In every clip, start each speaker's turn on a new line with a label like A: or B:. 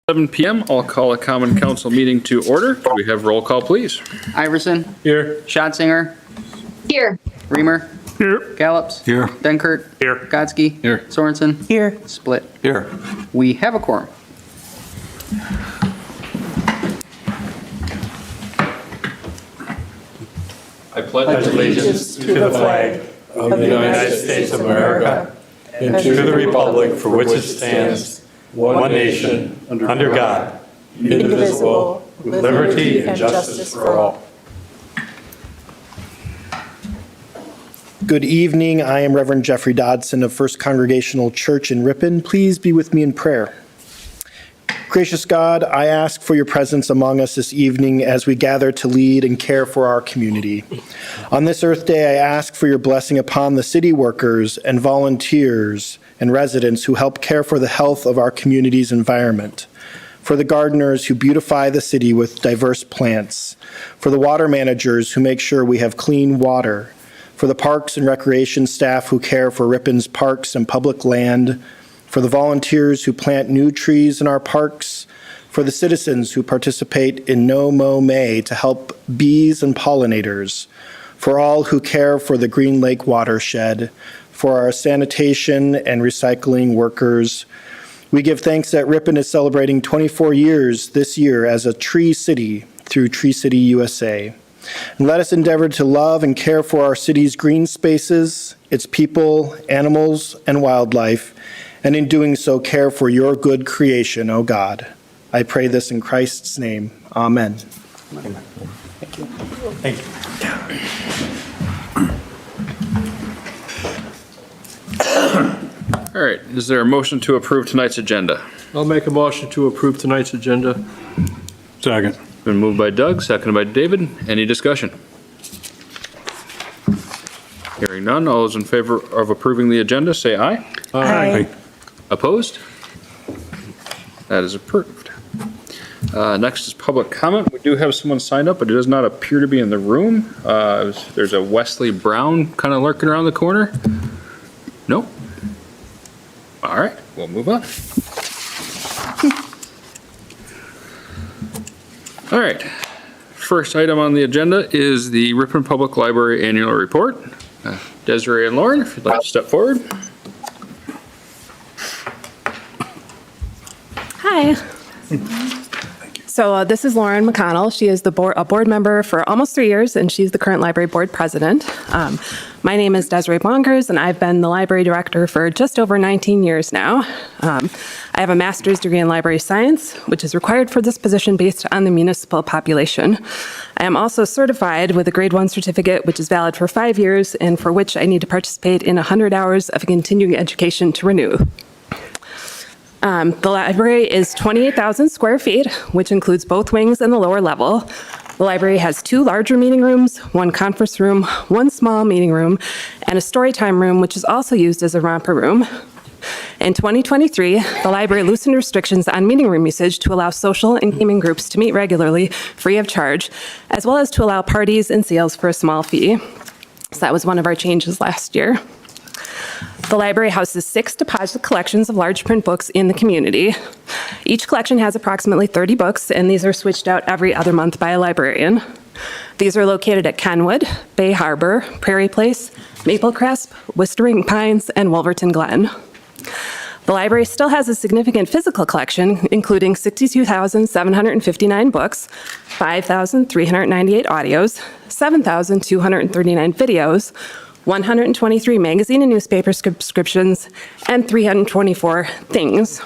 A: 7 p.m. I'll call a common council meeting to order. Could we have roll call, please?
B: Iverson.
A: Here.
B: Schatzinger.
C: Here.
B: Reamer.
A: Here.
B: Gallops.
D: Here.
B: Denkert.
A: Here.
B: Godsky.
D: Here.
B: Sorensen.
C: Here.
B: Split.
D: Here.
B: We have a quorum.
A: I pledge
E: allegiance to the flag of the United States of America and to the republic for which it stands, one nation, under God, indivisible, with liberty and justice for all.
F: Good evening. I am Reverend Jeffrey Dodson of First Congregational Church in Ripon. Please be with me in prayer. Gracious God, I ask for your presence among us this evening as we gather to lead and care for our community. On this Earth Day, I ask for your blessing upon the city workers and volunteers and residents who help care for the health of our community's environment, for the gardeners who beautify the city with diverse plants, for the water managers who make sure we have clean water, for the parks and recreation staff who care for Ripon's parks and public land, for the volunteers who plant new trees in our parks, for the citizens who participate in No Mow May to help bees and pollinators, for all who care for the Green Lake watershed, for our sanitation and recycling workers. We give thanks that Ripon is celebrating 24 years this year as a tree city through Tree City USA. And let us endeavor to love and care for our city's green spaces, its people, animals, and wildlife, and in doing so, care for your good creation, O God. I pray this in Christ's name. Amen.
E: Thank you.
A: All right. Is there a motion to approve tonight's agenda?
G: I'll make a motion to approve tonight's agenda.
D: Second.
A: Been moved by Doug, seconded by David. Any discussion? Hearing none. All those in favor of approving the agenda, say aye.
C: Aye.
A: Opposed? That is approved. Next is public comment. We do have someone signed up, but it does not appear to be in the room. There's a Wesley Brown kind of lurking around the corner. Nope. All right, we'll move on. All right. First item on the agenda is the Ripon Public Library Annual Report. Desiree and Lauren, if you'd like to step forward.
H: Hi. So this is Lauren McConnell. She is a board member for almost 3 years, and she's the current library board president. My name is Desiree Bonkers, and I've been the library director for just over 19 years now. I have a master's degree in library science, which is required for this position based on the municipal population. I am also certified with a grade 1 certificate, which is valid for 5 years, and for which I need to participate in 100 hours of continuing education to renew. The library is 28,000 square feet, which includes both wings and the lower level. The library has 2 larger meeting rooms, 1 conference room, 1 small meeting room, and a storytime room, which is also used as a romper room. In 2023, the library loosened restrictions on meeting room usage to allow social and gaming groups to meet regularly, free of charge, as well as to allow parties and sales for a small fee. So that was one of our changes last year. The library houses 6 deposit collections of large print books in the community. Each collection has approximately 30 books, and these are switched out every other month by a librarian. These are located at Kenwood, Bay Harbor, Prairie Place, Maple Crest, Whistling Pines, and Wolverton Glen. The library still has a significant physical collection, including 62,759 books, 5,398 audios, 7,239 videos, 123 magazine and newspaper subscriptions, and 324 things.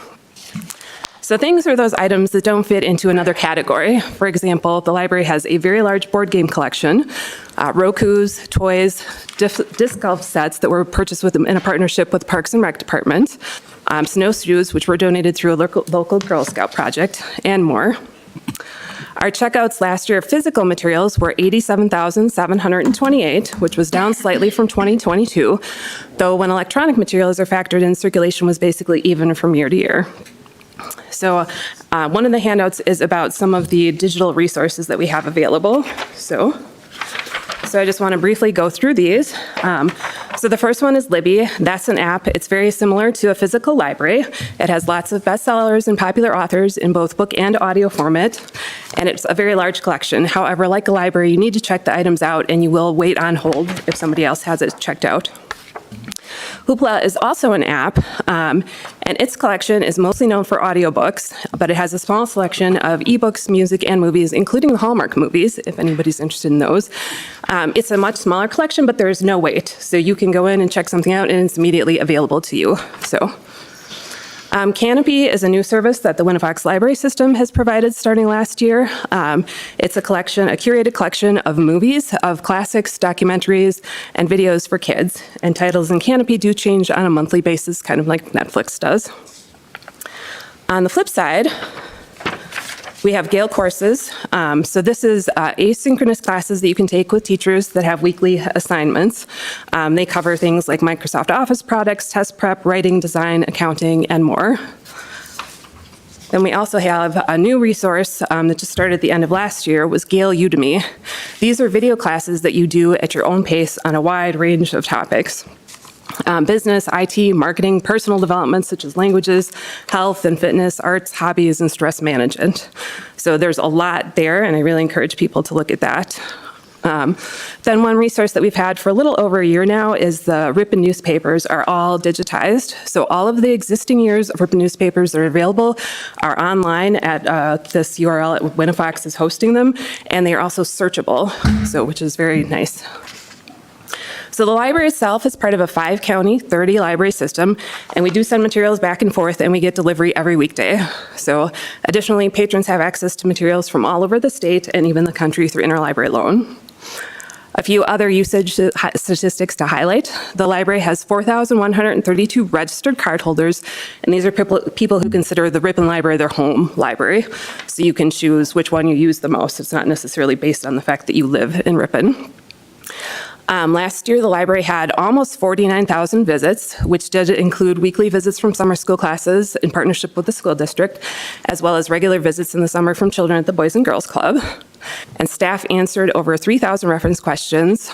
H: So things are those items that don't fit into another category. For example, the library has a very large board game collection, Rokus, toys, disc golf sets that were purchased in a partnership with Parks and Rec Department, snowshoes, which were donated through a local Girl Scout project, and more. Our checkouts last year of physical materials were 87,728, which was down slightly from 2022, though when electronic materials are factored in, circulation was basically even from year to year. So one of the handouts is about some of the digital resources that we have available. So I just want to briefly go through these. So the first one is Libby. That's an app. It's very similar to a physical library. It has lots of bestsellers and popular authors in both book and audio format, and it's a very large collection. However, like a library, you need to check the items out, and you will wait on hold if somebody else has it checked out. Hoopla is also an app, and its collection is mostly known for audiobooks, but it has a small selection of ebooks, music, and movies, including the Hallmark movies, if anybody's interested in those. It's a much smaller collection, but there's no wait. So you can go in and check something out, and it's immediately available to you. Canopy is a new service that the Winnifox Library System has provided starting last year. It's a curated collection of movies, of classics, documentaries, and videos for kids. And titles in Canopy do change on a monthly basis, kind of like Netflix does. On the flip side, we have Gale courses. So this is asynchronous classes that you can take with teachers that have weekly assignments. They cover things like Microsoft Office products, test prep, writing, design, accounting, and more. Then we also have a new resource that just started at the end of last year, was Gale Udemy. These are video classes that you do at your own pace on a wide range of topics. Business, IT, marketing, personal development such as languages, health and fitness, arts, hobbies, and stress management. So there's a lot there, and I really encourage people to look at that. Then one resource that we've had for a little over a year now is the Ripon newspapers are all digitized. So all of the existing years of Ripon newspapers that are available are online at this URL at Winnifox is hosting them, and they are also searchable, so which is very nice. So the library itself is part of a 5-county, 30-library system, and we do send materials back and forth, and we get delivery every weekday. So additionally, patrons have access to materials from all over the state and even the country through interlibrary loan. A few other usage statistics to highlight. The library has 4,132 registered cardholders, and these are people who consider the Ripon Library their home library. So you can choose which one you use the most. It's not necessarily based on the fact that you live in Ripon. Last year, the library had almost 49,000 visits, which did include weekly visits from summer school classes in partnership with the school district, as well as regular visits in the summer from children at the Boys and Girls Club. And staff answered over 3,000 reference questions,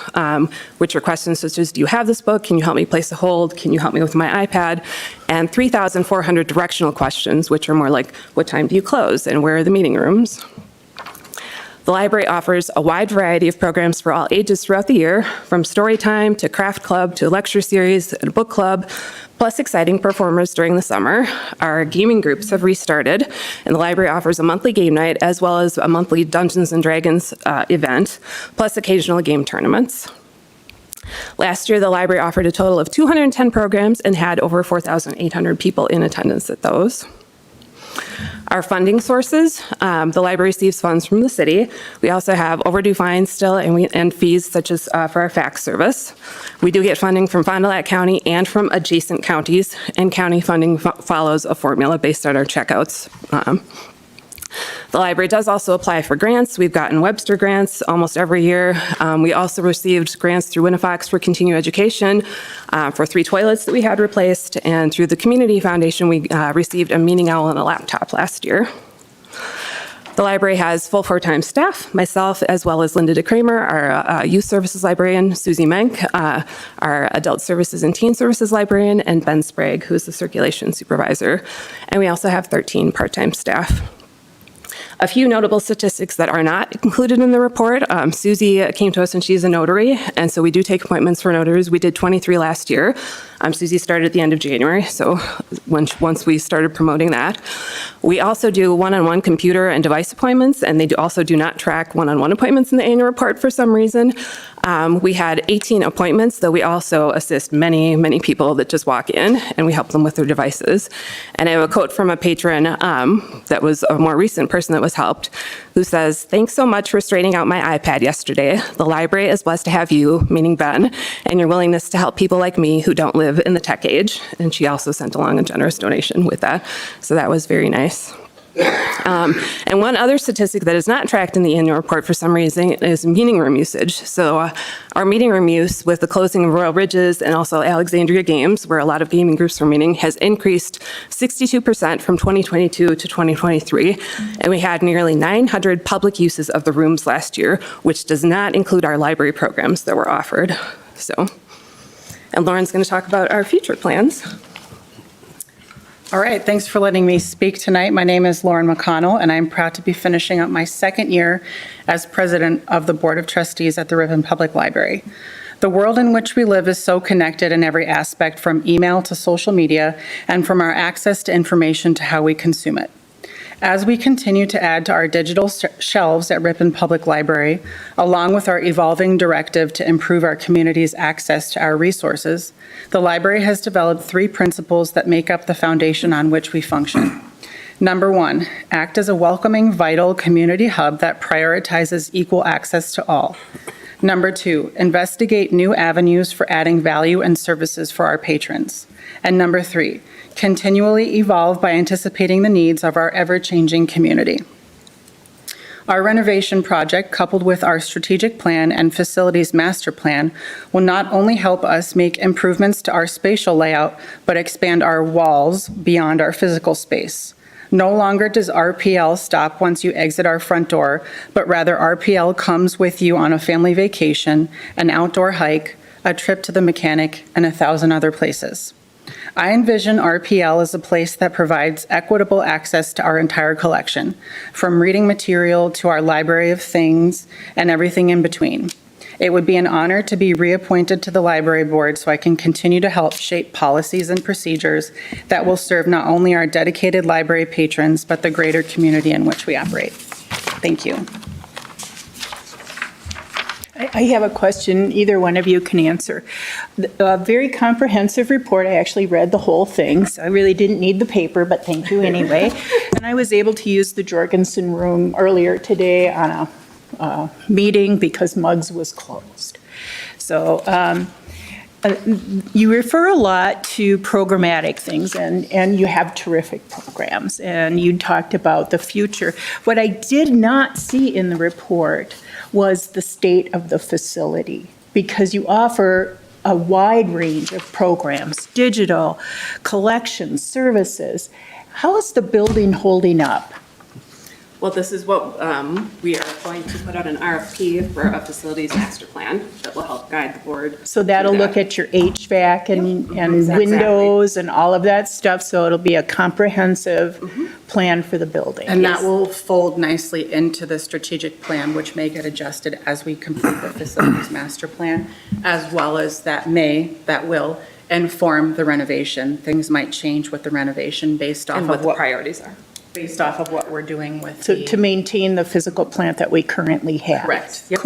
H: which are questions such as, do you have this book? Can you help me place a hold? Can you help me with my iPad? And 3,400 directional questions, which are more like, what time do you close? And where are the meeting rooms? The library offers a wide variety of programs for all ages throughout the year, from story time to craft club to lecture series and book club, plus exciting performers during the summer. Our gaming groups have restarted, and the library offers a monthly game night as well as a monthly Dungeons & Dragons event, plus occasional game tournaments. Last year, the library offered a total of 210 programs and had over 4,800 people in attendance at those. Our funding sources, the library receives funds from the city. We also have overdue fines still and fees such as for our fax service. We do get funding from Fond du Lac County and from adjacent counties, and county funding follows a formula based on our checkouts. The library does also apply for grants. We've gotten Webster grants almost every year. We also received grants through Winnifox for continuing education for 3 toilets that we had replaced, and through the Community Foundation, we received a meeting owl and a laptop last year. The library has full 4-time staff, myself, as well as Linda DeCramer, our youth services librarian, Susie Menk, our adult services and teen services librarian, and Ben Sprague, who is the circulation supervisor. And we also have 13 part-time staff. A few notable statistics that are not included in the report. Susie came to us and she's a notary, and so we do take appointments for notaries. We did 23 last year. Susie started at the end of January, so once we started promoting that. We also do one-on-one computer and device appointments, and they also do not track one-on-one appointments in the annual report for some reason. We had 18 appointments, though we also assist many, many people that just walk in, and we help them with their devices. And I have a quote from a patron that was a more recent person that was helped, who says, "Thanks so much for straightening out my iPad yesterday. The library is blessed to have you," meaning Ben, "and your willingness to help people like me who don't live in the tech age." And she also sent along a generous donation with that. So that was very nice. And one other statistic that is not tracked in the annual report for some reason is meeting room usage. So our meeting room use with the closing of Royal Ridges and also Alexandria Games, where a lot of gaming groups were meeting, has increased 62% from 2022 to 2023. And we had nearly 900 public uses of the rooms last year, which does not include our library programs that were offered. So And Lauren's going to talk about our future plans.
C: All right, thanks for letting me speak tonight. My name is Lauren McConnell, and I'm proud to be finishing up my second year as president of the Board of Trustees at the Ripon Public Library. The world in which we live is so connected in every aspect, from email to social media, and from our access to information to how we consume it. As we continue to add to our digital shelves at Ripon Public Library, along with our evolving directive to improve our community's access to our resources, the library has developed 3 principles that make up the foundation on which we function. Number 1, act as a welcoming, vital community hub that prioritizes equal access to all. Number 2, investigate new avenues for adding value and services for our patrons. And number 3, continually evolve by anticipating the needs of our ever-changing community. Our renovation project, coupled with our strategic plan and facilities master plan, will not only help us make improvements to our spatial layout, but expand our walls beyond our physical space. No longer does RPL stop once you exit our front door, but rather RPL comes with you on a family vacation, an outdoor hike, a trip to the mechanic, and 1,000 other places. I envision RPL as a place that provides equitable access to our entire collection, from reading material to our library of things and everything in between. It would be an honor to be reappointed to the library board so I can continue to help shape policies and procedures that will serve not only our dedicated library patrons, but the greater community in which we operate. Thank you.
D: I have a question either one of you can answer. A very comprehensive report. I actually read the whole thing, so I really didn't need the paper, but thank you anyway. And I was able to use the Jorgensen room earlier today on a meeting because Muggs was closed. So you refer a lot to programmatic things, and you have terrific programs, and you talked about the future. What I did not see in the report was the state of the facility, because you offer a wide range of programs, digital, collections, services. How is the building holding up?
H: Well, this is what we are going to put out an RFP for a facilities master plan that will help guide the board.
D: So that'll
H: through
D: look
H: that.
D: at your HVAC and
H: Exactly.
D: windows and all of that stuff, so it'll be a comprehensive plan for the building.
C: And that will fold nicely into the strategic plan, which may get adjusted as we complete the facilities master plan, as well as that will inform the renovation. Things might change with the renovation based off
H: And
C: of
H: what the
C: what,
H: priorities are.
C: based off of what we're doing with
D: To maintain the physical plant that we currently have.
C: Correct. Yep.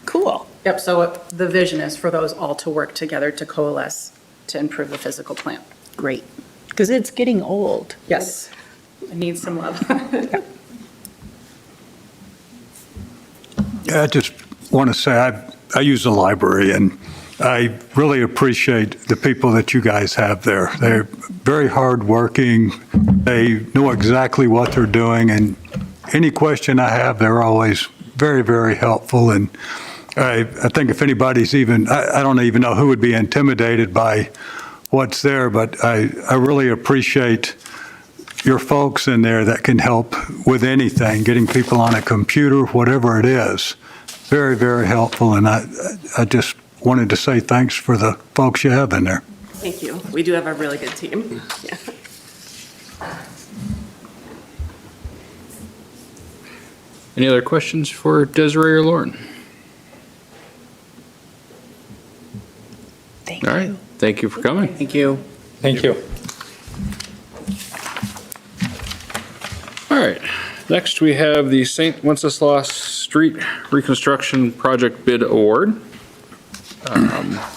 D: Cool.
C: Yep, so the vision is for those all to work together to coalesce to improve the physical plant.
D: Great. Because it's getting old.
C: Yes, it needs some love.
I: I just want to say I use the library, and I really appreciate the people that you guys have there. They're very hardworking. They know exactly what they're doing, and any question I have, they're always very, very helpful. And I think if anybody's I don't even know who would be intimidated by what's there, but I really appreciate your folks in there that can help with anything, getting people on a computer, whatever it is. Very, very helpful, and I just wanted to say thanks for the folks you have in there.
H: Thank you. We do have a really good team. Yeah.
A: Any other questions for Desiree or Lauren?
D: Thank
A: All right,
D: you.
A: thank you for coming.
B: Thank you.
E: Thank you.
A: All right, next we have the St. Wenceslas Street Reconstruction Project Bid Award.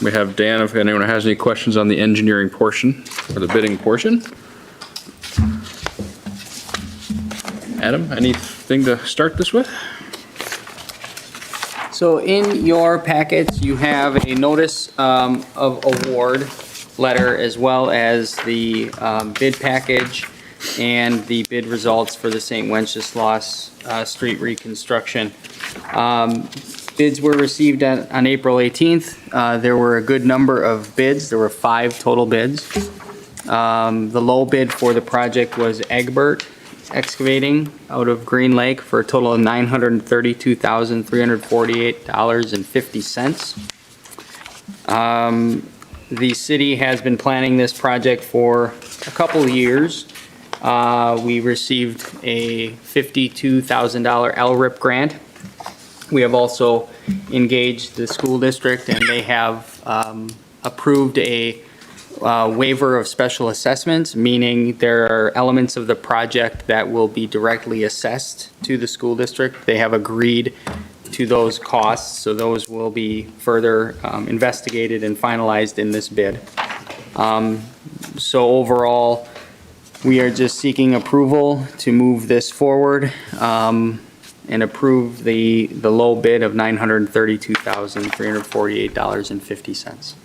A: We have Dan, if anyone has any questions on the engineering portion or the bidding portion. Adam, anything to start this with?
B: So in your packets, you have a notice of award letter, as well as the bid package and the bid results for the St. Wenceslas Street reconstruction. Bids were received on April 18th. There were a good number of bids. There were 5 total bids. The low bid for the project was Egbert Excavating out of Green Lake for a total of $932,348.50. the city has been planning this project for a couple of years. We received a $52,000 LRIP grant. We have also engaged the school district, and they have approved a waiver of special assessments, meaning there are elements of the project that will be directly assessed to the school district. They have agreed to those costs, so those will be further investigated and finalized in this bid. So overall, we are just seeking approval to move this forward and approve the low bid of $932,348.50.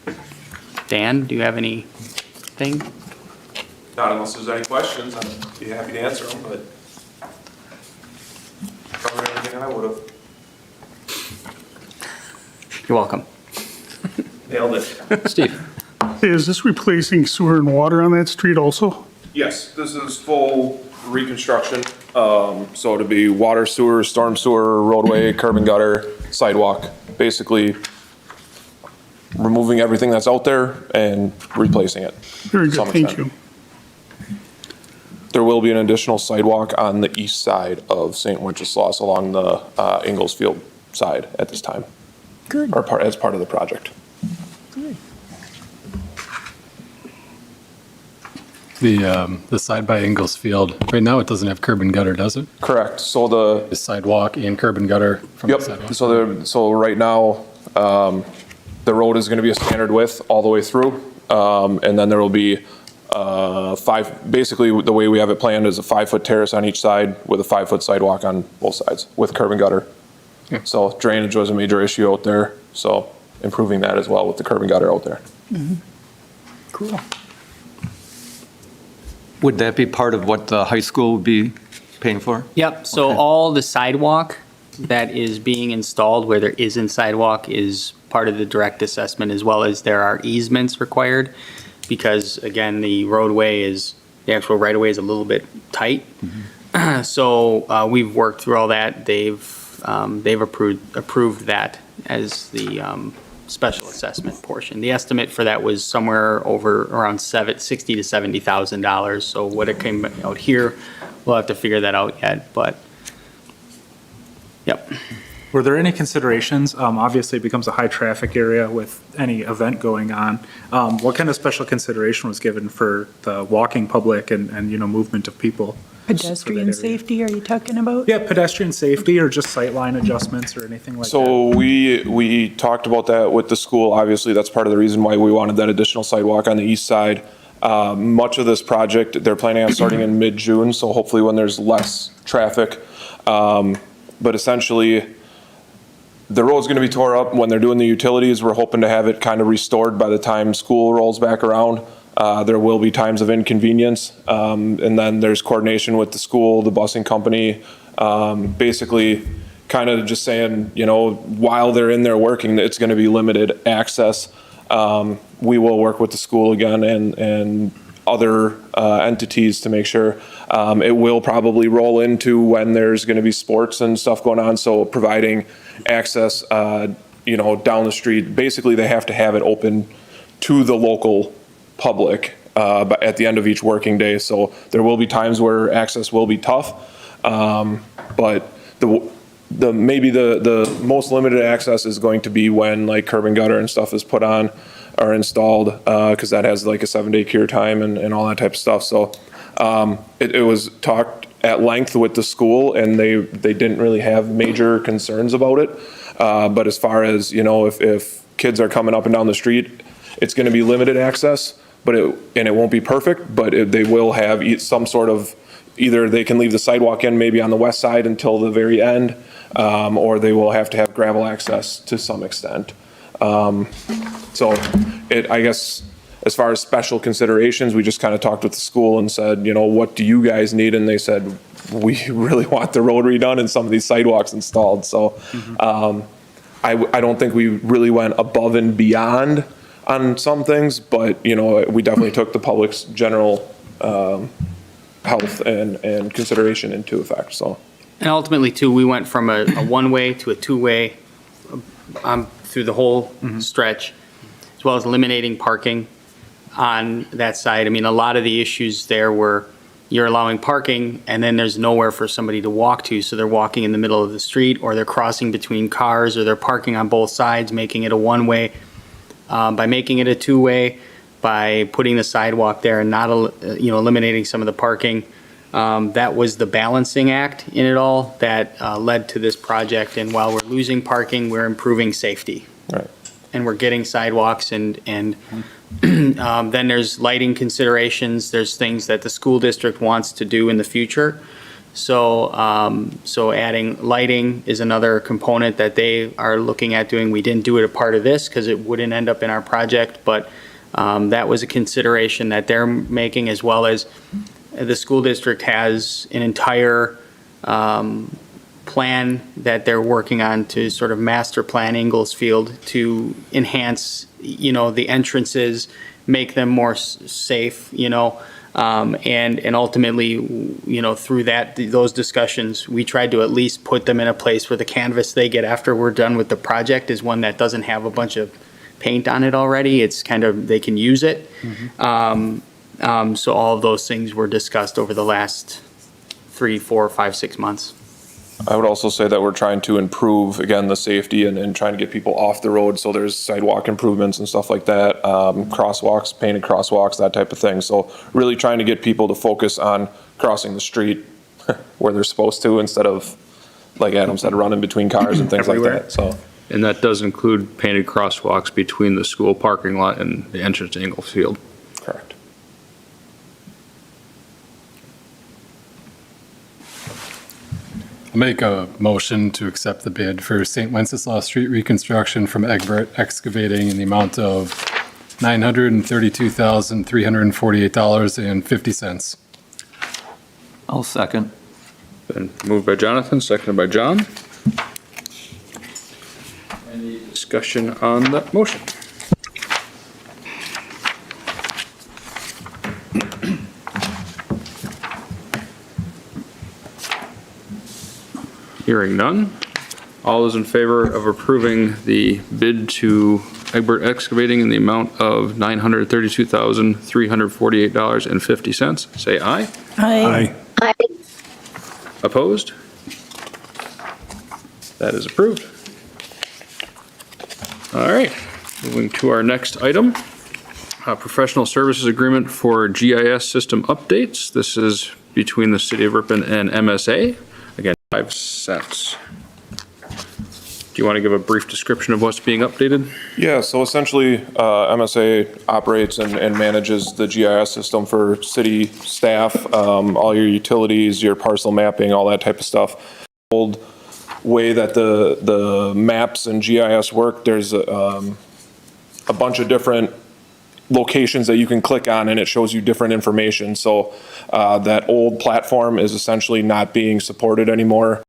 B: Dan, do you have anything?
J: Not unless there's any questions, I'd be happy to answer them, but covered everything I would have.
B: You're welcome.
J: Nailed it.
A: Steve?
K: Hey, is this replacing sewer and water on that street also?
J: Yes, this is full reconstruction. So to be water, sewer, storm sewer, roadway, curb and gutter, sidewalk, basically removing everything that's out there and replacing it.
K: Very
J: to some
K: good, thank
J: extent.
K: you.
J: There will be an additional sidewalk on the east side of St. Wenceslaus along the Inglesfield side at this time.
D: Good.
J: Or as part of the project.
L: The side by Inglesfield, right now it doesn't have curb and gutter, does it?
J: Correct, so
L: The sidewalk and curb and gutter from the
J: yep,
L: sidewalk?
J: so right now, the road is gonna be a standard width all the way through. And then there will be basically the way we have it planned is a 5-foot terrace on each side with a 5-foot sidewalk on both sides with curb and gutter.
L: Yeah.
J: So drainage was a major issue out there, so improving that as well with the curb and gutter out there.
D: Cool.
M: Would that be part of what the high school would be paying for?
B: Yep, so
M: Okay.
B: all the sidewalk that is being installed where there isn't sidewalk is part of the direct assessment, as well as there are easements required, because again, the actual right-of-way is a little bit tight. So we've worked through all that. They've approved that as the special assessment portion. The estimate for that was somewhere over around $60,000 to $70,000. So what it came out here, we'll have to figure that out yet, but, yep.
N: Were there any considerations? Obviously, it becomes a high-traffic area with any event going on. What kind of special consideration was given for the walking public and movement of people?
D: Pedestrian
N: area.
D: safety, are you talking about?
N: Yeah, pedestrian safety or just sightline adjustments or anything like that?
J: So we talked about that with the school. Obviously, that's part of the reason why we wanted that additional sidewalk on the east side. Much of this project, they're planning on starting in mid-June, so hopefully when there's less traffic. But essentially, the road's gonna be tore up. When they're doing the utilities, we're hoping to have it kind of restored by the time school rolls back around. There will be times of inconvenience, and then there's coordination with the school, the busing company, basically kind of just saying, while they're in there working, it's going to be limited access. We will work with the school again and other entities to make sure. It will probably roll into when there's going to be sports and stuff going on, so providing access, down the street. Basically, they have to have it open to the local public but at the end of each working day. So there will be times where access will be tough, but maybe the most limited access is going to be when like curb and gutter and stuff is put on or installed, because that has like a 7-day cure time and all that type of stuff. So it was talked at length with the school, and they didn't really have major concerns about it. But as far as, if kids are coming up and down the street, it's going to be limited access, but it won't be perfect, but they will have some sort of, either they can leave the sidewalk in maybe on the west side until the very end, or they will have to have gravel access to some extent. So I guess as far as special considerations, we just kind of talked with the school and said, what do you guys need? And they said, we really want the road redone and some of these sidewalks installed. So I don't think we really went above and beyond on some things, but, we definitely took the public's general health and consideration into effect, so.
B: And ultimately, too, we went from a one-way to a two-way through the whole stretch. as well as eliminating parking on that side. I mean, a lot of the issues there were you're allowing parking and then there's nowhere for somebody to walk to. So they're walking in the middle of the street, or they're crossing between cars, or they're parking on both sides, making it a one-way. By making it a two-way, by putting the sidewalk there and not, eliminating some of the parking, that was the balancing act in it all that led to this project. And while we're losing parking, we're improving safety.
J: Right.
B: And we're getting sidewalks and then there's lighting considerations. There's things that the school district wants to do in the future. So adding lighting is another component that they are looking at doing. We didn't do it a part of this because it wouldn't end up in our project, but that was a consideration that they're making, as well as the school district has an entire plan that they're working on to sort of master plan Inglesfield to enhance, the entrances, make them more safe, and ultimately, through those discussions, we tried to at least put them in a place where the canvas they get after we're done with the project is one that doesn't have a bunch of paint on it already. It's kind of, they can use it. So all of those things were discussed over the last 3, 4, 5, 6 months.
J: I would also say that we're trying to improve, again, the safety and trying to get people off the road. So there's sidewalk improvements and stuff like that, crosswalks, painted crosswalks, that type of thing. So really trying to get people to focus on crossing the street where they're supposed to, instead of, like Adam said, running between cars and things like that. So.
A: And that does include painted crosswalks between the school parking lot and the entrance to Inglesfield.
J: Correct.
L: I'll make a motion to accept the bid for St. Wenceslaus Street reconstruction from Egbert Excavating in the amount of $932,348.50.
M: I'll second.
A: Been moved by Jonathan, seconded by John. Any discussion on that motion? Hearing none. All those in favor of approving the bid to Egbert Excavating in the amount of $932,348.50, say aye.
D: Aye.
A: Opposed? That is approved. All right, moving to our next item, professional services agreement for GIS system updates. This is between the City of Ripon and MSA. Again, 5 cents. Do you want to give a brief description of what's being updated?
J: Yeah, so essentially, MSA operates and manages the GIS system for city staff, all your utilities, your parcel mapping, all that type of stuff. Old way that the maps and GIS work, there's a bunch of different locations that you can click on and it shows you different information. So that old platform is essentially not being supported anymore,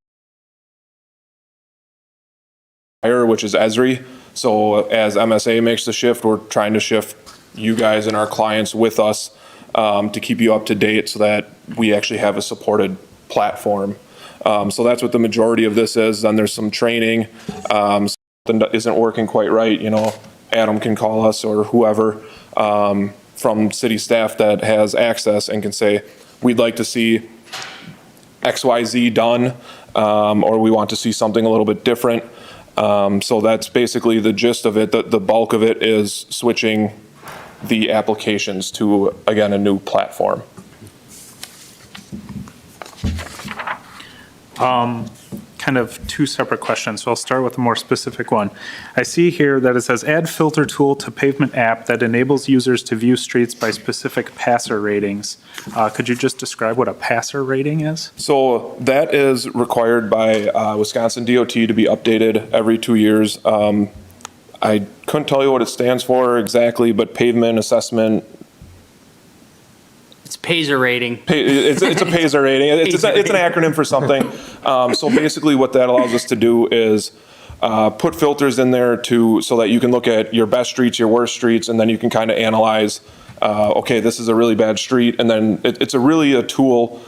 J: which is Esri. So as MSA makes the shift, we're trying to shift you guys and our clients with us to keep you up to date so that we actually have a supported platform. So that's what the majority of this is. Then there's some training. Something that isn't working quite right, Adam can call us or whoever from city staff that has access and can say, we'd like to see XYZ done, or we want to see something a little bit different. So that's basically the gist of it. The bulk of it is switching the applications to, again, a new platform.
N: Kind of 2 separate questions, so I'll start with a more specific one. I see here that it says add filter tool to pavement app that enables users to view streets by specific passer ratings. Could you just describe what a passer rating is?
J: So that is required by Wisconsin DOT to be updated every 2 years. I couldn't tell you what it stands for exactly, but pavement assessment.
B: It's PASER rating.
J: It's a PASER rating. It's an acronym for something. So basically what that allows us to do is put filters in there so that you can look at your best streets, your worst streets, and then you can kind of analyze, okay, this is a really bad street. And then it's really a tool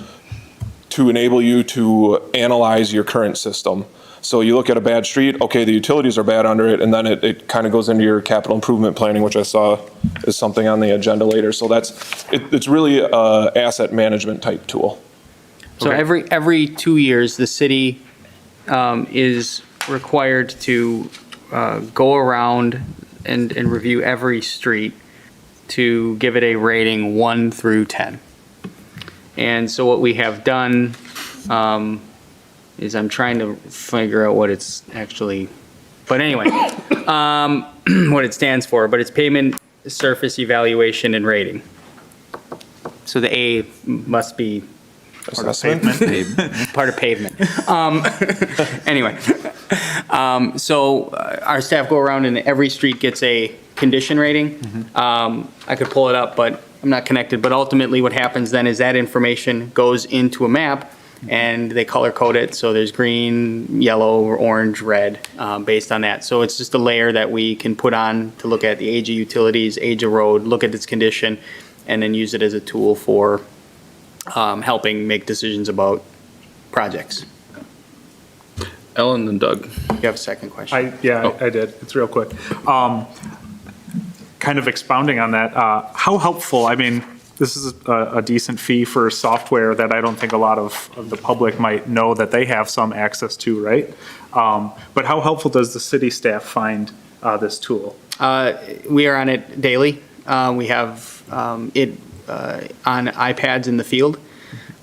J: to enable you to analyze your current system. So you look at a bad street, okay, the utilities are bad under it, and then it kind of goes into your capital improvement planning, which I saw is something on the agenda later. So it's really a asset management type tool.
B: So every 2 years, the city is required to go around and review every street to give it a rating 1 through 10. And so what we have done is I'm trying to figure out what it's actually, but anyway, what it stands for, but it's pavement surface evaluation and rating. So the A must be part of pavement. Anyway, so our staff go around and every street gets a condition rating. I could pull it up, but I'm not connected. But ultimately what happens then is that information goes into a map and they color code it. So there's green, yellow, or orange, red, based on that. So it's just a layer that we can put on to look at the age of utilities, age of road, look at its condition, and then use it as a tool for helping make decisions about projects.
A: Ellen and Doug.
B: You have a second question?
N: I did. It's real quick. Kind of expounding on that, how helpful, I mean, this is a decent fee for software that I don't think a lot of the public might know that they have some access to, right? But how helpful does the city staff find this tool?
B: We are on it daily. We have it on iPads in the field.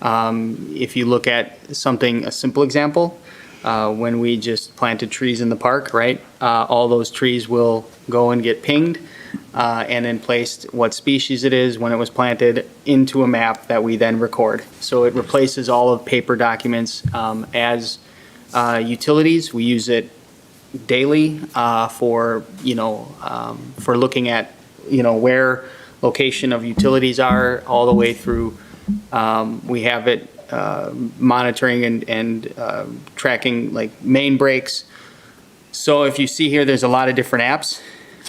B: If you look at a simple example, when we just planted trees in the park, right? All those trees will go and get pinged and then placed what species it is, when it was planted, into a map that we then record. So it replaces all of paper documents. As utilities, we use it daily for looking at, where location of utilities are all the way through. We have it monitoring and tracking like main breaks. So if you see here, there's a lot of different apps.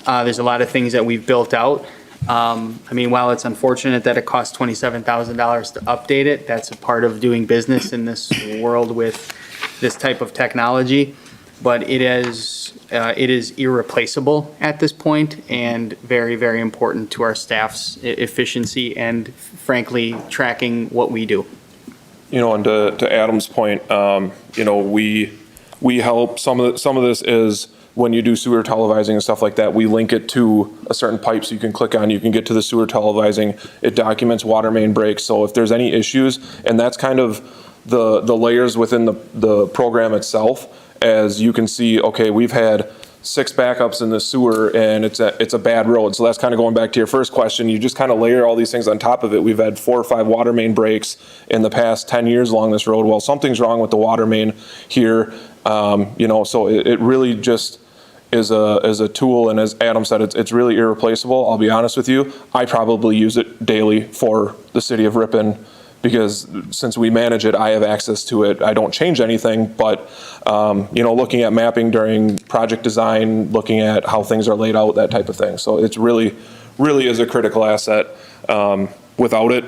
B: There's a lot of things that we've built out. While it's unfortunate that it costs $27,000 to update it, that's a part of doing business in this world with this type of technology. But it is irreplaceable at this point and very, very important to our staff's efficiency and frankly, tracking what we do.
J: And to Adam's point, we help, some of this is when you do sewer televising and stuff like that, we link it to a certain pipe so you can click on, you can get to the sewer televising. It documents water main breaks. So if there's any issues, and that's kind of the layers within the program itself, as you can see, okay, we've had 6 backups in the sewer and it's a bad road. So that's kind of going back to your first question. You just kind of layer all these things on top of it. We've had 4 or 5 water main breaks in the past 10 years along this road. Well, something's wrong with the water main here. So it really just is a tool. And as Adam said, it's really irreplaceable. I'll be honest with you. I probably use it daily for the city of Ripon, because since we manage it, I have access to it. I don't change anything, but looking at mapping during project design, looking at how things are laid out, that type of thing. So it's really is a critical asset. Without it,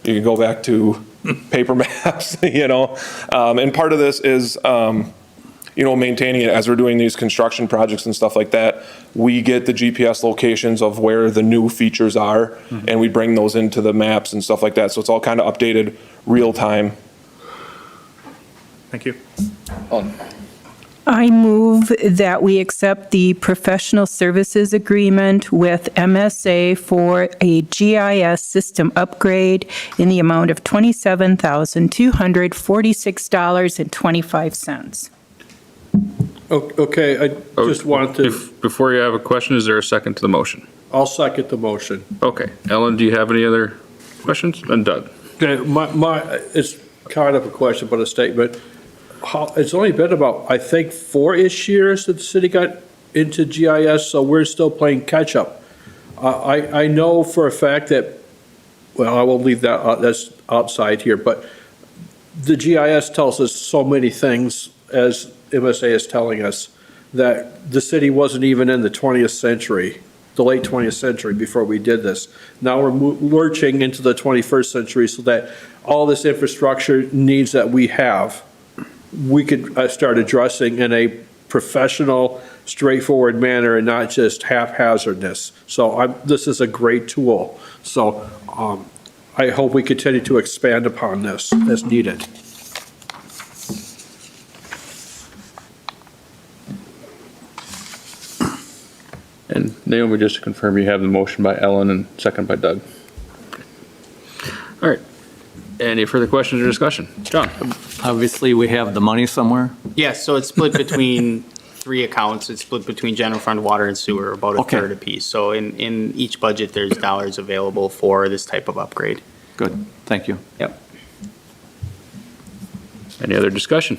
J: you can go back to paper maps, and part of this is, maintaining it as we're doing these construction projects and stuff like that. We get the GPS locations of where the new features are, and we bring those into the maps and stuff like that. So it's all kind of updated real time.
N: Thank you.
D: I move that we accept the professional services agreement with MSA for a GIS system upgrade in the amount of $27,246.25.
G: Okay, I just wanted to,
A: Before you have a question, is there a second to the motion?
G: I'll second the motion.
A: Okay. Ellen, do you have any other questions? And Doug?
G: Okay, it's kind of a question, but a statement. It's only been about, I think, 4-ish years that the city got into GIS, so we're still playing catch-up. I know for a fact that, well, I will leave that, that's outside here, but the GIS tells us so many things, as MSA is telling us, that the city wasn't even in the 20th century, the late 20th century, before we did this. Now we're lurching into the 21st century, so that all this infrastructure needs that we have we could start addressing in a professional, straightforward manner and not just haphazardness. So this is a great tool. So I hope we continue to expand upon this as needed.
A: And Naomi, just to confirm, you have the motion by Ellen and second by Doug. All right. Any further questions or discussion? John?
M: Obviously, we have the money somewhere.
B: Yes, so it's split between 3 accounts. It's split between general fund, water, and sewer, about a
M: Okay.
B: third apiece. So in each budget, there's dollars available for this type of upgrade.
M: Good, thank you.
B: Yep.
A: Any other discussion?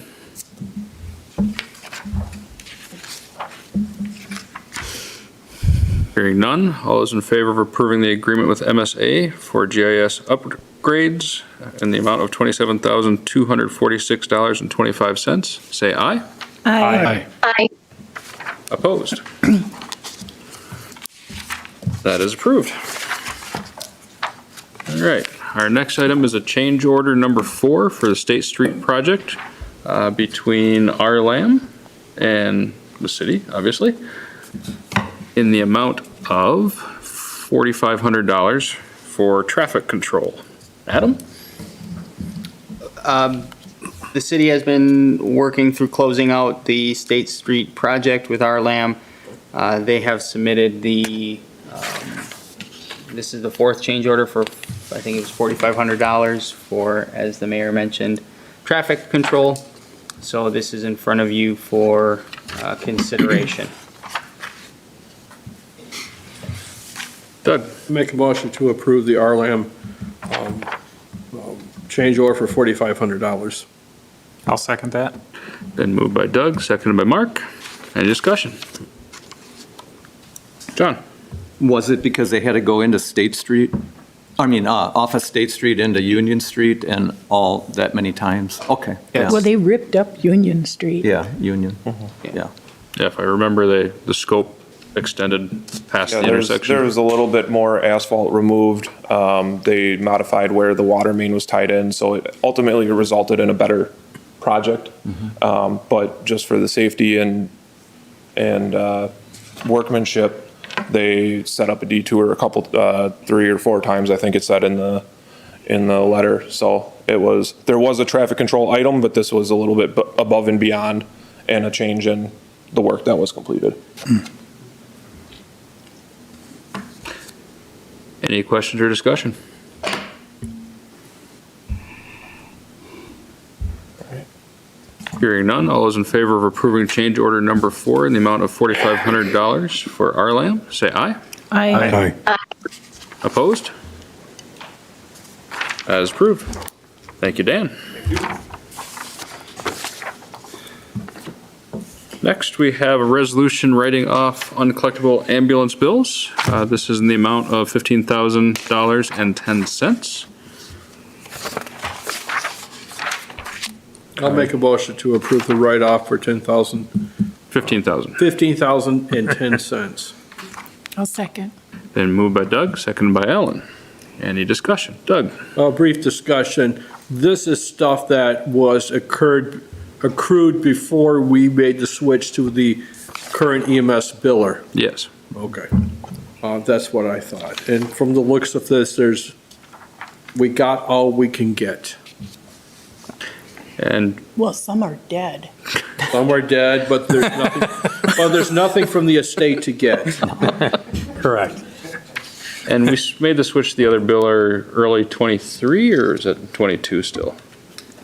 A: Hearing none, all those in favor of approving the agreement with MSA for GIS upgrades in the amount of $27,246.25, say aye.
L: Aye.
A: Opposed? That is approved. All right, our next item is a change order number 4 for the State Street project between RLAM and the city, obviously, in the amount of $4,500 for traffic control. Adam?
B: The city has been working through closing out the State Street project with RLAM. They have submitted this is the 4th change order for, I think it was $4,500 for, as the mayor mentioned, traffic control. So this is in front of you for consideration.
A: Doug?
G: Make a motion to approve the RLAM change order for $4,500.
N: I'll second that.
A: Been moved by Doug, seconded by Mark. Any discussion? John?
M: Was it because they had to go into State Street? Off of State Street into Union Street and all that many times? Okay.
B: Yes.
D: Well, they ripped up Union Street.
M: Yeah, Union, yeah.
A: Yeah, if I remember, the scope extended past the intersection.
J: There was a little bit more asphalt removed. They modified where the water main was tied in, so it ultimately resulted in a better project. But just for the safety and workmanship, they set up a detour a couple, 3 or 4 times, I think it said in the letter. So there was a traffic control item, but this was a little bit above and beyond and a change in the work that was completed.
A: Any questions or discussion? Hearing none, all those in favor of approving change order number 4 in the amount of $4,500 for RLAM, say aye.
D: Aye.
A: Opposed? That is approved. Thank you, Dan. Next, we have a resolution writing off uncollectible ambulance bills. This is in the amount of $15,000.10.
G: I'll make a motion to approve the write-off for
A: $15,000.
G: $15,010.
D: I'll second.
A: Been moved by Doug, seconded by Ellen. Any discussion? Doug?
G: A brief discussion. This is stuff that was accrued before we made the switch to the current EMS biller.
A: Yes.
G: Okay. That's what I thought. And from the looks of this, we got all we can get.
A: And
D: Well, some are dead.
G: Some are dead, but there's nothing from the estate to get.
N: Correct.
A: And we made the switch to the other biller early '23, or is it '22 still?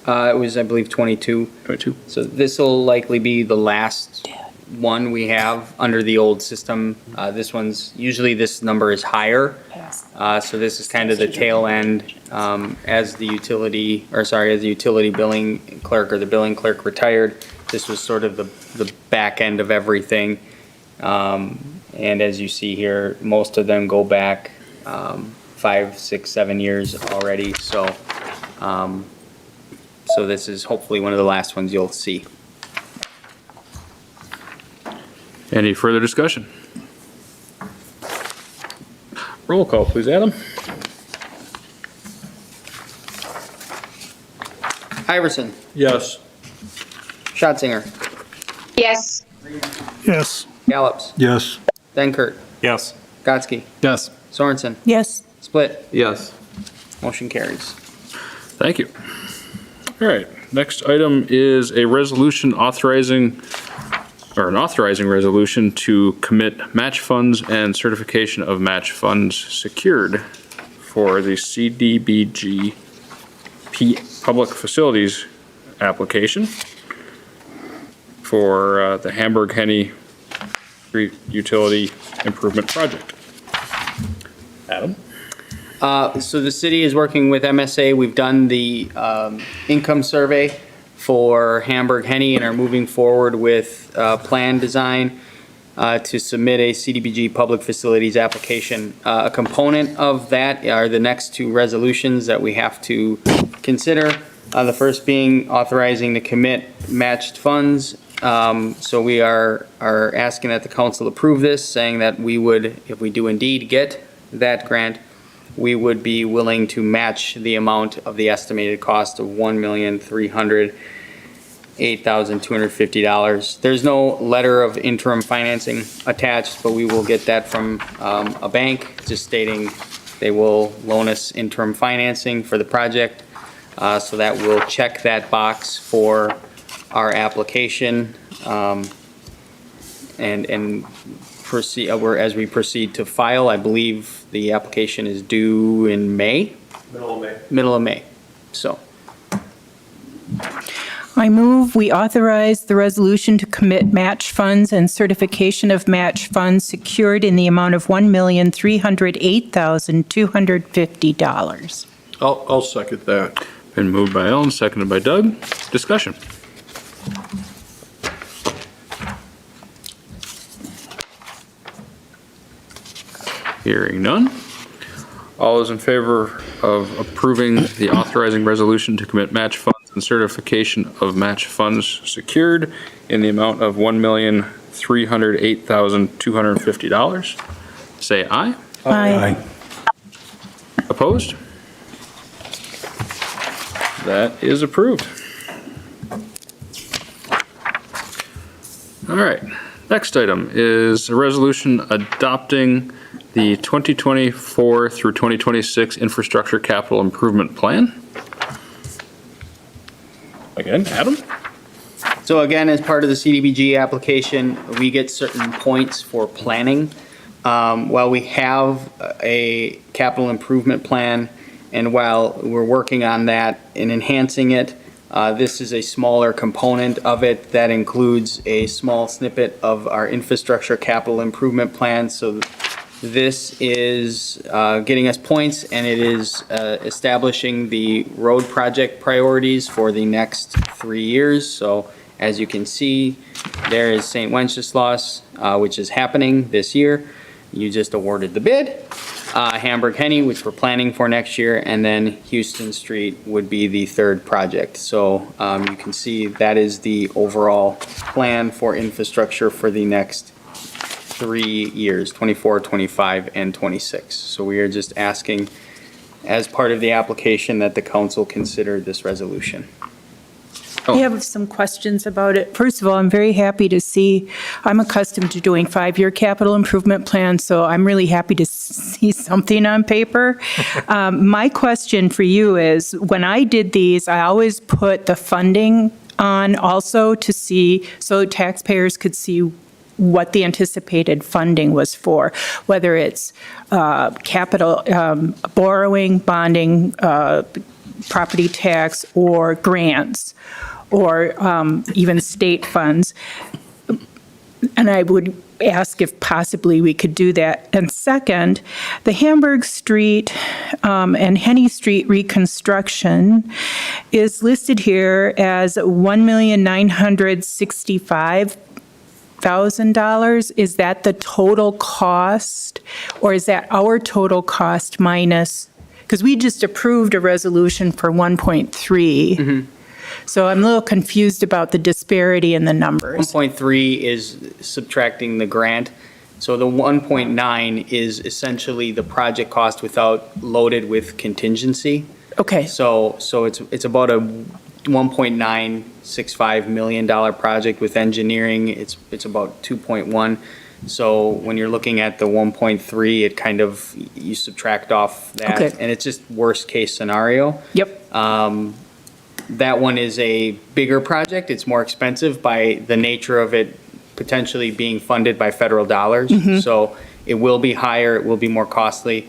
B: It was, I believe, 22.
A: '22.
B: So this will likely be the last one we have under the old system. Usually this number is higher. So this is kind of the tail end, as the utility billing clerk or the billing clerk retired. This was sort of the back end of everything. And as you see here, most of them go back 5, 6, 7 years already. So this is hopefully one of the last ones you'll see.
A: Any further discussion? Roll call, please, Adam.
B: Iverson,
G: Yes.
B: Schatzinger,
K: Yes. Yes.
B: Gallops,
I: Yes.
B: Dankert,
N: Yes.
B: Gotsky,
L: Yes.
B: Sorensen,
D: Yes.
B: Split.
M: Yes.
B: Motion carries.
A: Thank you. All right, next item is a resolution authorizing resolution to commit match funds and certification of match funds secured for the CDBG Public Facilities application for the Hamburg-Henny Street Utility Improvement Project. Adam?
B: So the city is working with MSA. We've done the income survey for Hamburg-Henny and are moving forward with plan design to submit a CDBG public facilities application. A component of that are the next two resolutions that we have to consider. The first being authorizing to commit matched funds. So we are asking that the council approve this, saying that we would, if we do indeed get that grant, we would be willing to match the amount of the estimated cost of $1,308,250. There's no letter of interim financing attached, but we will get that from a bank, just stating they will loan us interim financing for the project. So that will check that box for our application and proceed, as we proceed to file. I believe the application is due in May? Middle of May, so.
D: I move we authorize the resolution to commit match funds and certification of match funds secured in the amount of $1,308,250.
G: I'll second that.
A: Been moved by Ellen, seconded by Doug. Discussion. Hearing none. All those in favor of approving the authorizing resolution to commit match funds and certification of match funds secured in the amount of $1,308,250, say aye.
D: Aye.
A: Opposed? That is approved. All right, next item is a resolution adopting the 2024 through 2026 Infrastructure Capital Improvement Plan. Again, Adam?
B: So again, as part of the CDBG application, we get certain points for planning. While we have a capital improvement plan, and while we're working on that and enhancing it, this is a smaller component of it that includes a small snippet of our infrastructure capital improvement plan. So this is getting us points, and it is establishing the road project priorities for the next 3 years. So as you can see, there is St. Wenceslaus, which is happening this year. You just awarded the bid. Hamburg-Henny, which we're planning for next year, and then Houston Street would be the third project. So you can see that is the overall plan for infrastructure for the next 3 years, 24, 25, and 26. So we are just asking, as part of the application, that the council consider this resolution.
D: I have some questions about it. First of all, I'm very happy to see, I'm accustomed to doing 5-year capital improvement plans, so I'm really happy to see something on paper. My question for you is, when I did these, I always put the funding on also to see, so taxpayers could see what the anticipated funding was for, whether it's capital borrowing, bonding, property tax, or grants, or even state funds. And I would ask if possibly we could do that. And second, the Hamburg Street and Henny Street reconstruction is listed here as $1,965,000. Is that the total cost, or is that our total cost minus, because we just approved a resolution for 1.3. So I'm a little confused about the disparity in the numbers.
B: 1.3 is subtracting the grant. So the 1.9 is essentially the project cost without loaded with contingency.
D: Okay.
B: So it's about a 1.9 $1.65 million project. With engineering, it's about 2.1. So when you're looking at the 1.3, it kind of, you subtract off that,
D: Okay.
B: and it's just worst case scenario.
D: Yep.
B: That one is a bigger project. It's more expensive by the nature of it potentially being funded by federal dollars. So it will be higher, it will be more costly.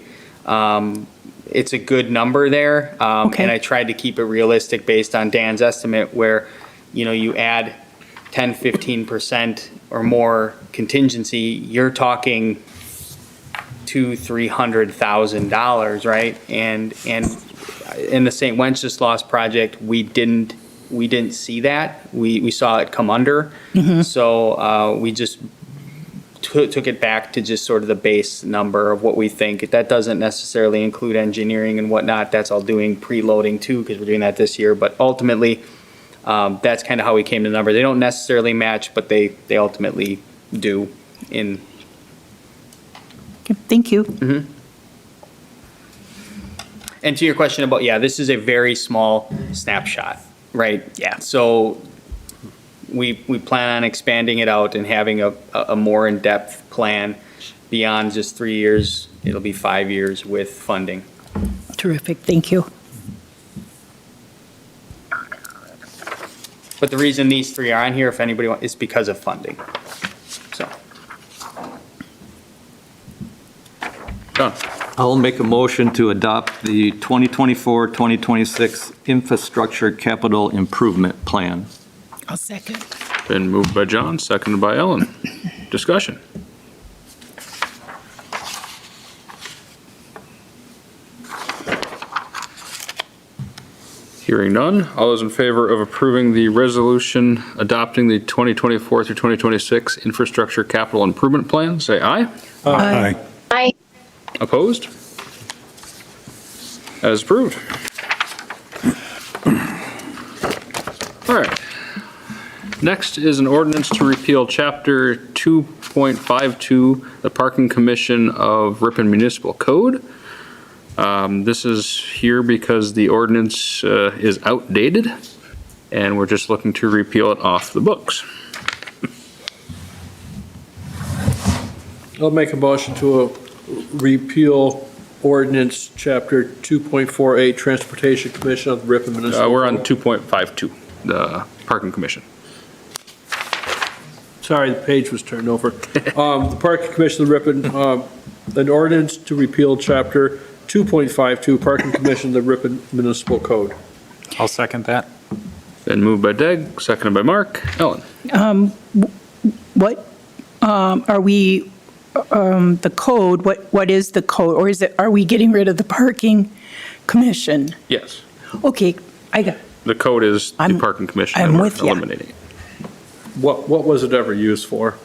B: It's a good number there.
D: Okay.
B: And I tried to keep it realistic based on Dan's estimate where, you add 10, 15% or more contingency, you're talking $200,000-$300,000, right? And in the St. Wenceslas project, we didn't see that. We saw it come under. So we just took it back to just sort of the base number of what we think. That doesn't necessarily include engineering and whatnot. That's all doing preloading too, because we're doing that this year. But ultimately, that's kind of how we came to the number. They don't necessarily match, but they ultimately do in.
D: Okay, thank you.
B: And to your question about, this is a very small snapshot, right?
D: Yeah.
B: So we plan on expanding it out and having a more in-depth plan beyond just 3 years. It'll be 5 years with funding.
D: Terrific, thank you.
B: But the reason these three are on here, if anybody wants, is because of funding. So.
A: John?
M: I'll make a motion to adopt the 2024-2026 Infrastructure Capital Improvement Plan.
D: I'll second.
A: Been moved by John, seconded by Ellen. Discussion. Hearing none, all those in favor of approving the resolution adopting the 2024 through 2026 Infrastructure Capital Improvement Plan, say aye.
I: Aye.
O: Aye.
A: Opposed? That is approved. All right. Next is an ordinance to repeal Chapter 2.52, the Parking Commission of Ripon Municipal Code. This is here because the ordinance is outdated, and we're just looking to repeal it off the books.
G: I'll make a motion to repeal ordinance chapter 2.48, Transportation Commission of the Ripon Municipal.
A: We're on 2.52, the Parking Commission.
G: Sorry, the page was turned over. The Parking Commission of the Ripon, an ordinance to repeal chapter 2.52, Parking Commission of the Ripon Municipal Code.
N: I'll second that.
A: Been moved by Deg, seconded by Mark. Ellen?
D: What are we, the code, what is the code? Or are we getting rid of the parking commission?
A: Yes.
D: Okay, I got,
A: The code is the
D: I'm-
A: Parking Commission,
D: I'm
A: and we're
D: with ya.
A: eliminating it.
G: What was it ever used for?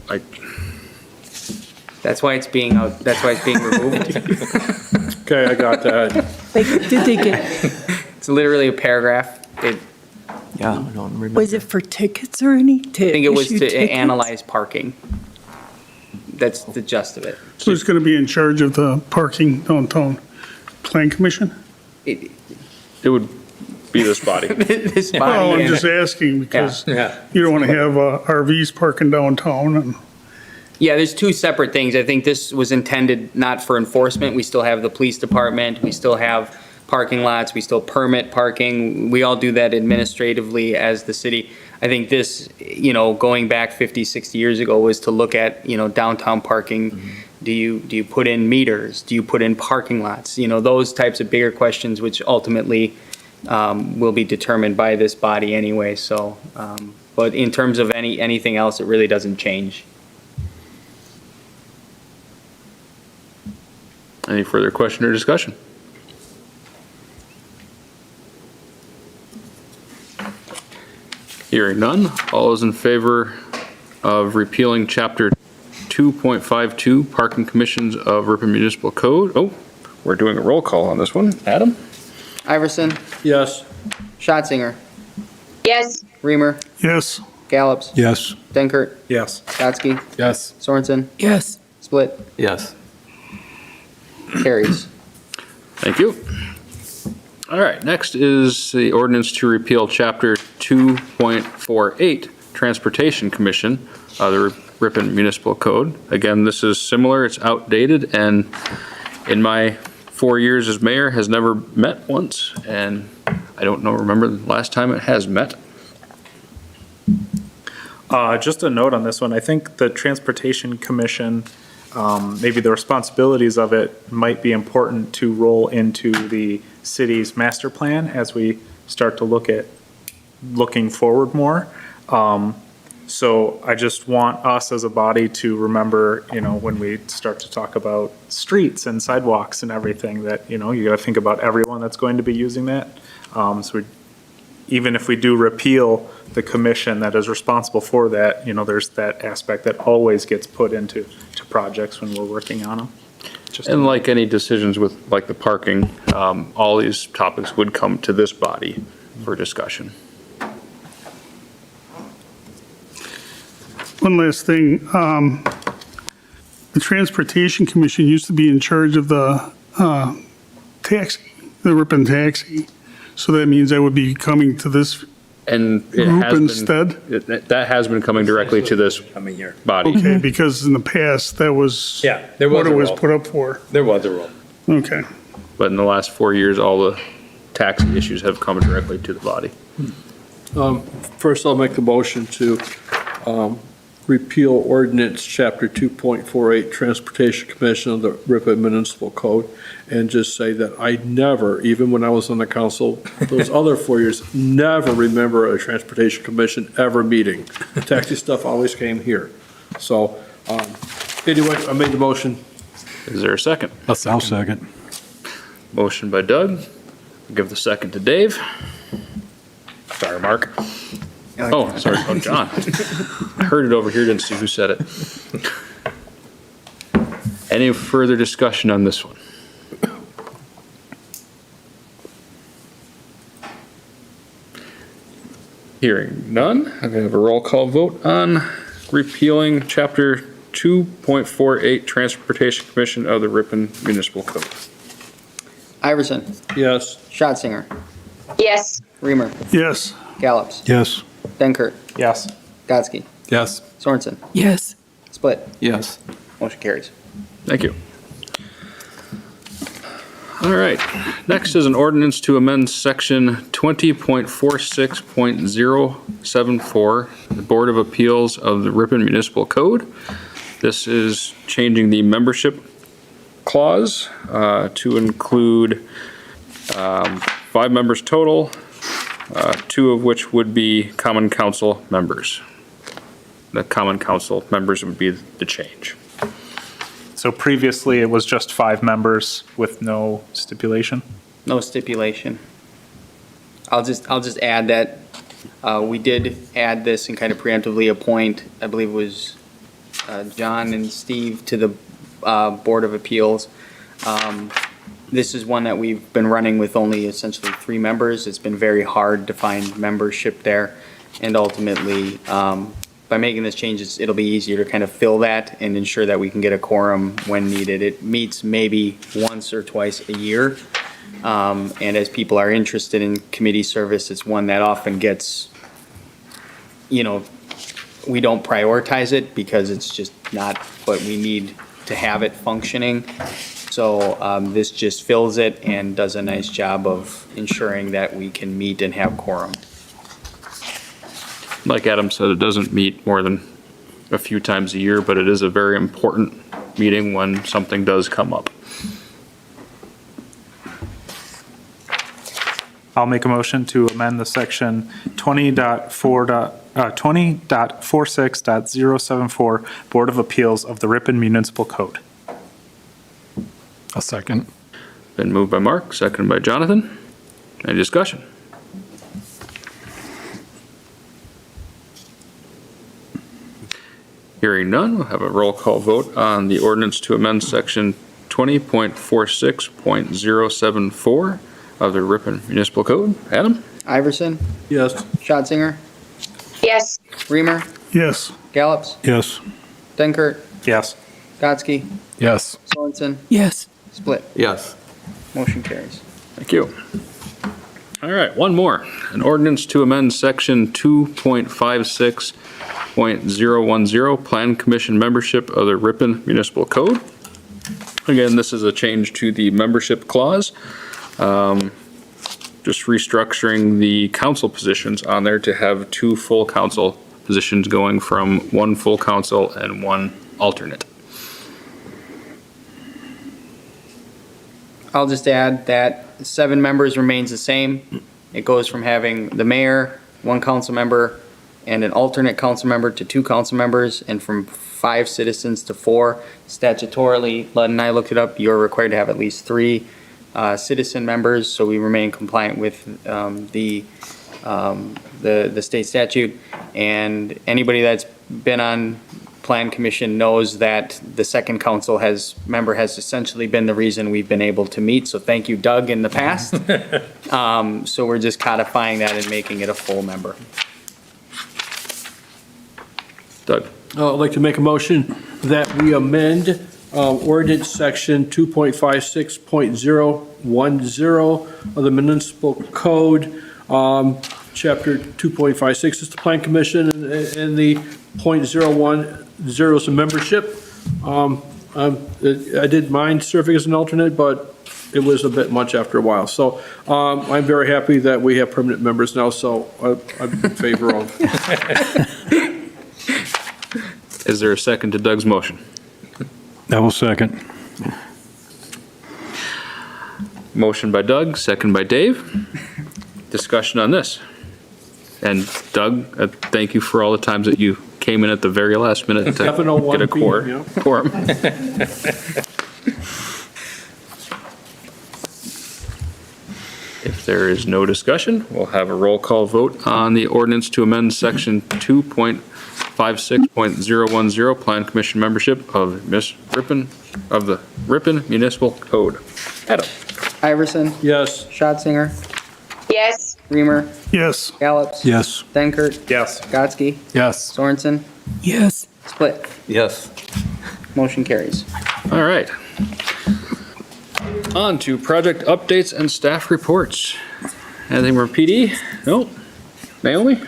A: I-
B: That's why it's being removed.
G: Okay, I got that.
D: did they get,
B: It's literally a paragraph. I
M: Yeah, I don't remember.
D: was it for tickets or any?
B: think it was to analyze parking. That's the gist of it.
K: Who's going to be in charge of the parking downtown? Plan Commission?
B: It
A: It would be this body.
B: this body.
K: Well, I'm
B: and-
K: just asking because
G: Yeah.
K: you don't want to have RVs parking downtown and
B: Yeah, there's two separate things. I think this was intended not for enforcement. We still have the police department. We still have parking lots. We still permit parking. We all do that administratively as the city. I think this, going back 50, 60 years ago was to look at, downtown parking. Do you put in meters? Do you put in parking lots? Those types of bigger questions, which ultimately will be determined by this body anyway. So, but in terms of anything else, it really doesn't change.
A: Any further question or discussion? Hearing none, all those in favor of repealing Chapter 2.52, Parking Commissions of Ripon Municipal Code? Oh, we're doing a roll call on this one. Adam?
B: Iverson,
G: Yes.
B: Schatzinger,
O: Yes.
B: Reamer,
K: yes.
B: Gallops,
I: Yes.
B: Denkert,
G: Yes.
B: Skotsky,
L: Yes.
B: Sorensen,
D: Yes.
B: Split,
M: Yes.
B: carries.
A: Thank you. All right, next is the ordinance to repeal Chapter 2.48 Transportation Commission of the Ripon Municipal Code. Again, this is similar, it's outdated, and in my 4 years as mayor has never met once, and I don't remember the last time it has met.
N: Just a note on this one, I think the Transportation Commission, maybe the responsibilities of it might be important to roll into the city's master plan as we start to looking forward more. So I just want us as a body to remember, when we start to talk about streets and sidewalks and everything, that, you gotta think about everyone that's going to be using that. Even if we do repeal the commission that is responsible for that, there's that aspect that always gets put into projects when we're working on them.
A: And like any decisions with, like the parking, all these topics would come to this body for discussion.
K: One last thing, the Transportation Commission used to be in charge of the taxi, the Ripon taxi. So that means I would be coming to this
A: And it
K: group
A: has been,
K: instead?
A: that has been coming directly to this body.
K: Okay, because in the past, that was
G: there
K: what
G: was
K: it
G: a
K: was
G: role.
K: put up for.
G: There was a role.
K: Okay.
A: But in the last 4 years, all the tax issues have come directly to the body.
G: First, I'll make the motion to repeal ordinance chapter 2.48 Transportation Commission of the Ripon Municipal Code, and just say that I never, even when I was on the council, those other 4 years, never remember a Transportation Commission ever meeting. Taxi stuff always came here. So, anyway, I made the motion.
A: Is there a second?
I: I'll second.
A: Motion by Doug. Give the second to Dave. Sorry, Mark. Oh, sorry, oh, John. I heard it over here, didn't see who said it. Any further discussion on this one? Hearing none, I'm gonna have a roll call vote on repealing chapter 2.48 Transportation Commission of the Ripon Municipal Code.
B: Iverson,
G: Yes.
B: Schatzinger,
O: Yes.
B: Reamer,
K: Yes.
B: Gallops,
I: Yes.
B: Denkert,
N: Yes.
B: Gotsky,
L: Yes.
B: Sorensen,
H: Yes.
B: Split.
M: Yes.
B: Motion carries.
A: Thank you. All right, next is an ordinance to amend section 20.46.074, the Board of Appeals of the Ripon Municipal Code. This is changing the membership clause to include 5 members total, 2 of which would be common council members. The common council members would be the change.
N: So previously, it was just 5 members with no stipulation?
B: No stipulation. I'll just add that we did add this and kind of preemptively appoint, I believe it was John and Steve to the Board of Appeals. This is one that we've been running with only essentially 3 members. It's been very hard to find membership there. And ultimately, by making this change, it'll be easier to kind of fill that and ensure that we can get a quorum when needed. It meets maybe once or twice a year. And as people are interested in committee service, it's one that often gets, we don't prioritize it because it's just not what we need to have it functioning. So this just fills it and does a nice job of ensuring that we can meet and have quorum.
A: Like Adam said, it doesn't meet more than a few times a year, but it is a very important meeting when something does come up.
N: I'll make a motion to amend the section 20.46.074 Board of Appeals of the Ripon Municipal Code.
L: A second.
A: Been moved by Mark, seconded by Jonathan. Any discussion? Hearing none, we'll have a roll call vote on the ordinance to amend section 20.46.074 of the Ripon Municipal Code. Adam?
B: Iverson,
G: Yes.
B: Schatzinger,
O: Yes.
B: Reamer,
K: Yes.
B: Gallops,
I: Yes.
B: Denkert,
N: Yes.
B: Gotsky,
L: Yes.
B: Sorensen,
H: Yes.
B: Split.
M: Yes.
B: Motion carries.
A: Thank you. All right, one more. An ordinance to amend section 2.56.010, Plan Commission membership of the Ripon Municipal Code. Again, this is a change to the membership clause. Just restructuring the council positions on there to have 2 full council positions going from 1 full council and 1 alternate.
B: I'll just add that 7 members remains the same. It goes from having the mayor, 1 council member, and an alternate council member to 2 council members, and from 5 citizens to 4. Statutorily, Lud and I looked it up, you're required to have at least 3 citizen members, so we remain compliant with the state statute. And anybody that's been on Plan Commission knows that the second council member has essentially been the reason we've been able to meet. So thank you, Doug, in the past. So we're just codifying that and making it a full member.
A: Doug?
G: I'd like to make a motion that we amend ordinance section 2.56.010 of the municipal code, chapter 2.56 is the Plan Commission, and the .010 is a membership. I didn't mind serving as an alternate, but it was a bit much after a while. So I'm very happy that we have permanent members now, so I'm in favor of.
A: Is there a second to Doug's motion?
I: I will second.
A: Motion by Doug, second by Dave. Discussion on this. And Doug, thank you for all the times that you came in at the very last minute to get a quorum. If there is no discussion, we'll have a roll call vote on the ordinance to amend section 2.56.010, Plan Commission membership of the Ripon Municipal Code. Adam?
B: Iverson?
G: Yes.
B: Schatzinger?
O: Yes.
B: Reamer?
K: Yes.
B: Gallops?
I: Yes.
B: Dankert?
N: Yes.
B: Gotsky?
L: Yes.
B: Sorensen?
D: Yes.
B: Split.
M: Yes.
B: Motion carries.
A: All right. On to project updates and staff reports. Anything from PD? No? Naomi?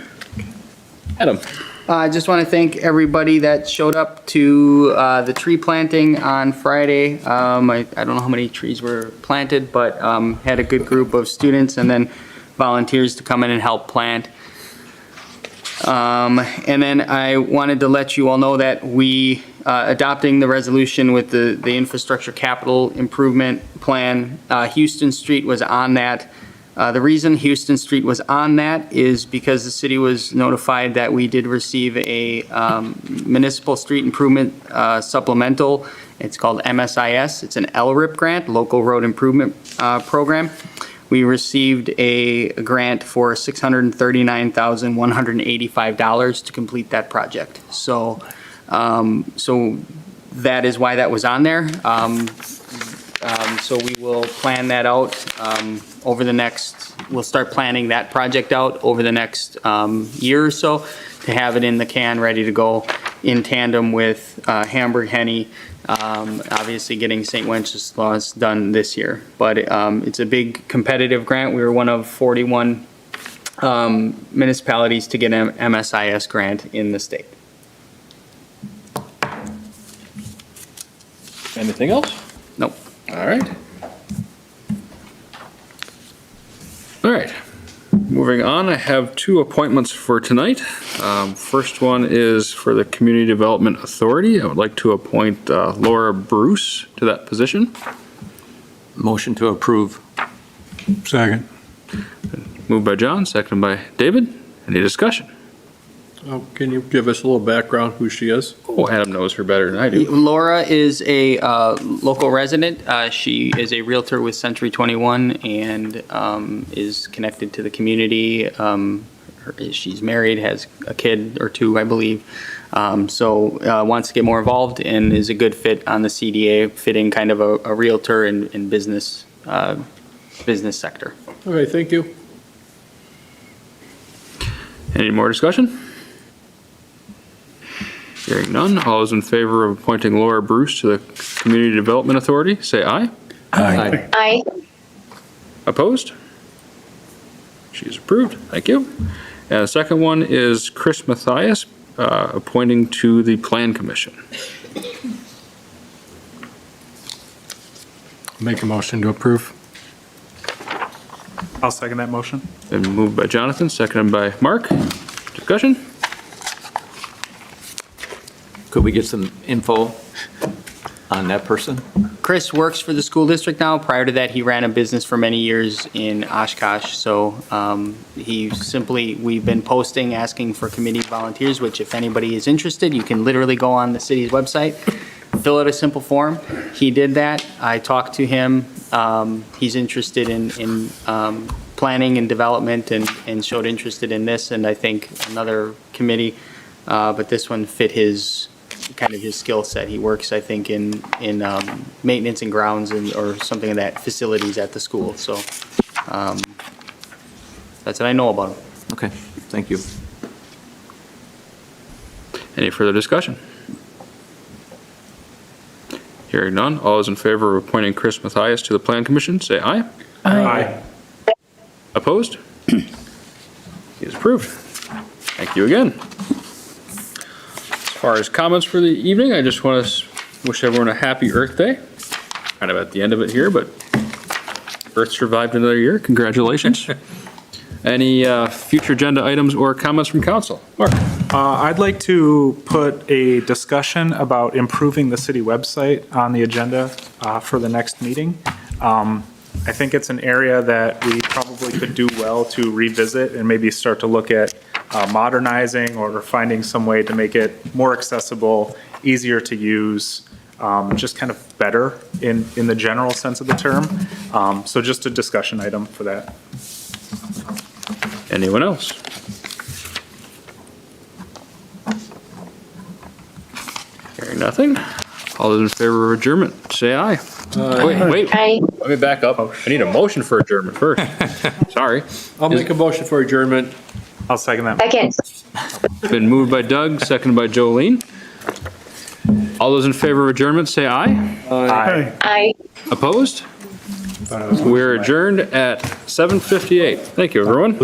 A: Adam?
B: I just want to thank everybody that showed up to the tree planting on Friday. I don't know how many trees were planted, but had a good group of students and then volunteers to come in and help plant. And then I wanted to let you all know that we, adopting the resolution with the infrastructure capital improvement plan, Houston Street was on that. The reason Houston Street was on that is because the city was notified that we did receive a municipal street improvement supplemental. It's called MSIS. It's an LRIP grant, Local Road Improvement Program. We received a grant for $639,185 to complete that project. So, so that is why that was on there. So we will plan that out over the next, we'll start planning that project out over the next year or so to have it in the can, ready to go in tandem with Hamburg Henny, obviously getting St. Wenceslaus done this year. But it's a big competitive grant. We were one of 41 municipalities to get an MSIS grant in the state.
A: Anything else?
B: Nope.
A: All right. All right. Moving on, I have 2 appointments for tonight. First one is for the Community Development Authority. I would like to appoint Laura Bruce to that position.
M: Motion to approve.
I: Second.
A: Moved by John, seconded by David. Any discussion?
G: Can you give us a little background who she is?
A: Oh, Adam knows her better than I do.
B: Laura is a local resident. She is a realtor with Century 21 and is connected to the community. She's married, has a kid or 2, I believe. So wants to get more involved and is a good fit on the CDA, fitting kind of a realtor in business sector.
G: Okay, thank you.
A: Any more discussion? Hearing none, all those in favor of appointing Laura Bruce to the Community Development Authority, say aye.
M: Aye.
O: Aye.
A: Opposed? She is approved. Thank you. And the second one is Chris Mathias, appointing to the Plan Commission.
L: Make a motion to approve.
N: I'll second that motion.
A: Been moved by Jonathan, seconded by Mark. Discussion?
M: Could we get some info on that person?
B: Chris works for the school district now. Prior to that, he ran a business for many years in Oshkosh. So we've been posting, asking for committee volunteers, which if anybody is interested, you can literally go on the city's website, fill out a simple form. He did that. I talked to him. He's interested in planning and development and showed interest in this, and I think another committee, but this one fit his skill set. He works, I think, in maintenance and grounds or something of that, facilities at the school. So that's what I know about him.
M: Okay, thank you.
A: Any further discussion? Hearing none, all those in favor of appointing Chris Mathias to the Plan Commission, say aye.
N: Aye.
A: Opposed? He is approved. Thank you again. As far as comments for the evening, I just want to wish everyone a happy Earth Day. Kind of at the end of it here, but Earth survived another year. Congratulations. Any future agenda items or comments from council? Mark?
N: I'd like to put a discussion about improving the city website on the agenda for the next meeting. I think it's an area that we probably could do well to revisit and maybe start to look at modernizing or finding some way to make it more accessible, easier to use, just kind of better in the general sense of the term. So just a discussion item for that.
A: Anyone else? Hearing nothing. All those in favor of adjournment, say aye. Wait.
O: Aye.
A: Let me back up. I need a motion for adjournment first. Sorry.
G: I'll make a motion for adjournment.
N: I'll second that.
O: Second.
A: Been moved by Doug, seconded by Jolene. All those in favor of adjournment, say aye.
N: Aye.
O: Aye.
A: Opposed? We're adjourned at 7:58. Thank you, everyone.